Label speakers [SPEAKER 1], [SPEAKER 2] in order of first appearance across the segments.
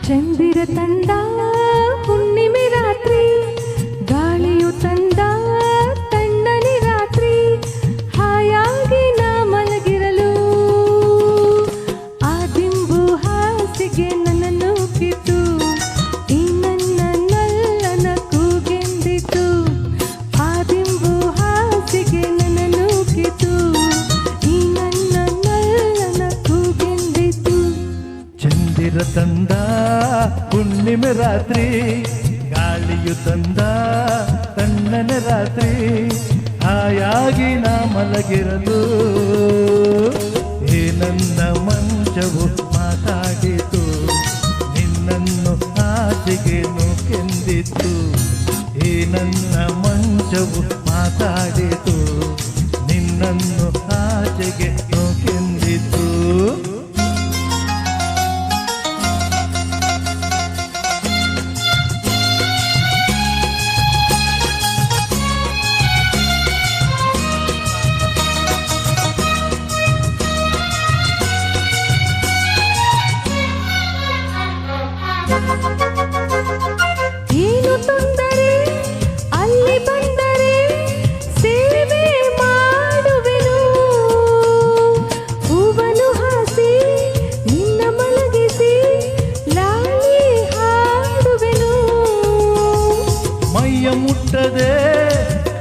[SPEAKER 1] ಚಂದಿರ ತಂದ ಹುಣ್ಣಿಮೆ ರಾತ್ರಿ, ಗಾಳಿಯು ತಂದ ತಣ್ಣನೆ ರಾತ್ರಿ, ಹಾಯಾಗಿ ನಾ ಮಲಗಿರಲು ಆ ದಿಂಬು ಹಾಸಿಗೆ ನನ್ನನ್ನು ಕಿತ್ತು ಈ ನನ್ನ ನಲ್ಲನ ಕೂಗೆಂದಿತು. ಆ ದಿಂಬು ಹಾಸಿಗೆ ನನ್ನನ್ನು ಕಿತ್ತು ಈ ನನ್ನ ನಲ್ಲನ ಕೂಗೆಂದಿತು.
[SPEAKER 2] ಚಂದಿರ ತಂದ ಹುಣ್ಣಿಮೆ ರಾತ್ರಿ, ಗಾಳಿಯು ತಂದ ತಣ್ಣನೆ ರಾತ್ರಿ, ಹಾಯಾಗಿ ನಾ ಮಲಗಿರಲು ಈ ನನ್ನ ಮಂಚವು ಮಾತಾಡಿತು, ನಿನ್ನನ್ನು ಆಚೆಗೆ ನೂಕೆಂದಿತು. ಈ ನನ್ನ ಮಂಚವು ಮಾತಾಡಿತು, ನಿನ್ನನ್ನು ಆಚೆಗೆ ನೂಕೆಂದಿತು.
[SPEAKER 1] ಏನು ತೊಂದರೆ ಅಲ್ಲಿ ಬಂದರೆ ಸೇವೆ ಮಾಡುವೆನು, ಹೂವನ್ನು ಹಾಸಿ ನಿನ್ನ ಮಲಗಿಸಿ ಲಾಲಿ ಹಾಡುವೆನು.
[SPEAKER 2] ಮೈಯ ಮುಟ್ಟದೆ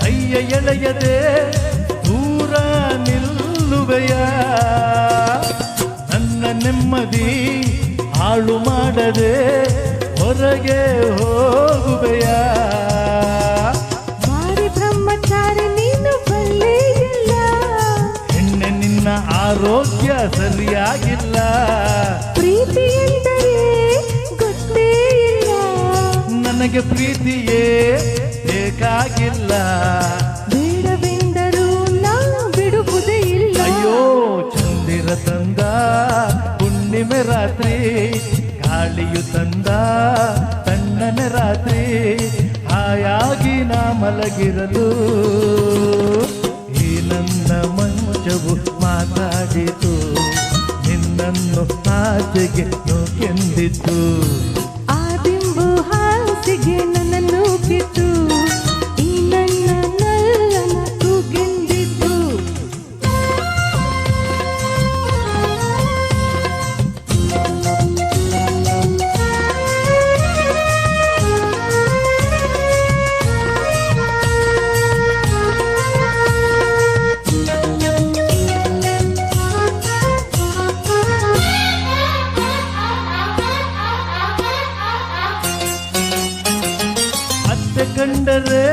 [SPEAKER 2] ಕೈಯ ಎಳೆಯದೆ ದೂರ ನಿಲ್ಲುವೆಯ, ನನ್ನ ನೆಮ್ಮದಿ ಹಾಳು ಮಾಡದೆ ಹೊರಗೆ ಹೋಗುವೆಯ.
[SPEAKER 1] ಬಾರಿ ಬ್ರಹ್ಮಚಾರಿ ನೀನು ಬಲ್ಲೆ ಇಲ್ಲ,
[SPEAKER 2] ಹೆಣ್ಣೆ ನಿನ್ನ ಆರೋಗ್ಯ ಸರಿಯಾಗಿಲ್ಲ,
[SPEAKER 1] ಪ್ರೀತಿ ಎಂದರೆ ಗೊತ್ತೇ ಇಲ್ಲ,
[SPEAKER 2] ನನಗೆ ಪ್ರೀತಿಯೇ ಬೇಕಾಗಿಲ್ಲ.
[SPEAKER 1] ಬೇಡವೆಂದರೂ ನಾ ಬಿಡುವುದೇ ಇಲ್ಲ.
[SPEAKER 2] ಅಯ್ಯೋ ಚಂದಿರ ತಂದ ಹುಣ್ಣಿಮೆ ರಾತ್ರಿ, ಗಾಳಿಯು ತಂದ ತಣ್ಣನೆ ರಾತ್ರಿ, ಹಾಯಾಗಿ ನಾ ಮಲಗಿರಲು ಈ ನನ್ನ ಮಂಚವು ಮಾತಾಡಿತು, ನಿನ್ನನ್ನು ಆಚೆಗೆ ನೂಕೆಂದಿತು.
[SPEAKER 1] ಆ ದಿಂಬು ಹಾಸಿಗೆ ನನ್ನನ್ನು ಕಿತ್ತು ಈ ನನ್ನ ನಲ್ಲನ ಕೂಗೆಂದಿತು.
[SPEAKER 2] ಅತ್ತೆ ಕಂಡರೆ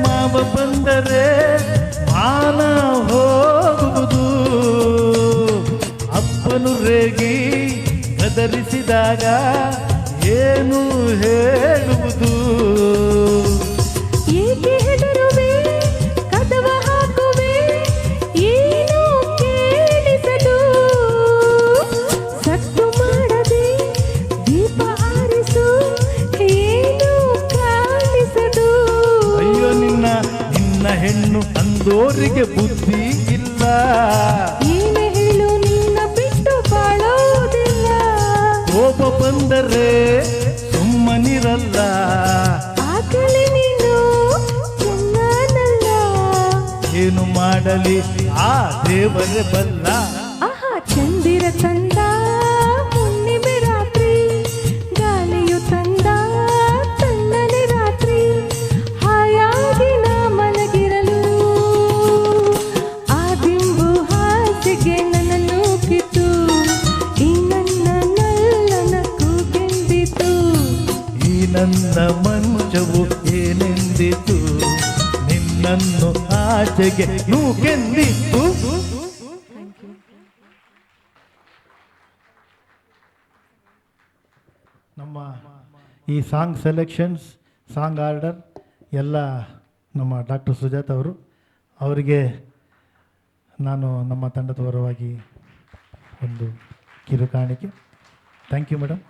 [SPEAKER 2] ಮಾವ ಬಂದರೆ ಮಾನ ಹೋಗುವುದು, ಅಪ್ಪನು ರೇಗಿ ಗದರಿಸಿದಾಗ ಏನು ಹೇಳುವುದು.
[SPEAKER 1] ಏಕೆ ಹೆದರುವೆ ಕದವ ಹಾಕುವೆ ಏನು ಕೇಳಿಸದು, ಸತ್ತು ಮಾಡದೆ ದೀಪ ಆರಿಸು ಏನು ಕಾಣಿಸದು.
[SPEAKER 2] ಅಯ್ಯೋ ನಿನ್ನ ಹೆಣ್ಣು ಅಂದೋರಿಗೆ ಬುದ್ಧಿ ಇಲ್ಲ,
[SPEAKER 1] ಏನೇ ಹೇಳು ನಿನ್ನ ಬಿಟ್ಟು ಬಾಳೋದಿಲ್ಲ.
[SPEAKER 2] ಕೋಪ ಬಂದರೆ ಸುಮ್ಮನಿರಲ್ಲ,
[SPEAKER 1] ಆಗಲೇ ನೀನು ಚೆನ್ನನಲ್ಲ.
[SPEAKER 2] ಏನು ಮಾಡಲಿ ಆ ದೇವರೇ ಬಲ್ಲ.
[SPEAKER 1] ಆಹಾ ಚಂದಿರ ತಂದ ಹುಣ್ಣಿಮೆ ರಾತ್ರಿ, ಗಾಳಿಯು ತಂದ ತಣ್ಣನೆ ರಾತ್ರಿ, ಹಾಯಾಗಿ ನಾ ಮಲಗಿರಲು ಆ ದಿಂಬು ಹಾಸಿಗೆ ನನ್ನನ್ನು ಕಿತ್ತು ಈ ನನ್ನ ನಲ್ಲನ ಕೂಗೆಂದಿತು.
[SPEAKER 2] ಈ ನನ್ನ ಮಂಚವು ಏನೆಂದಿತು, ನಿನ್ನನ್ನು ಆಚೆಗೆ ನೂಕೆಂದಿತು. ನಮ್ಮ ಈ ಸಾಂಗ್ ಸೆಲೆಕ್ಷನ್ಸ್, ಸಾಂಗ್ ಆರ್ಡರ್ ಎಲ್ಲ ನಮ್ಮ ಡಾಕ್ಟರ್ ಸುಜಾತ್ ಅವರು, ಅವರಿಗೆ ನಾನು ನಮ್ಮ ತಂಡದ ಪರವಾಗಿ ಒಂದು ಕಿರು ಕಾಣಿಕೆ. Thank you madam.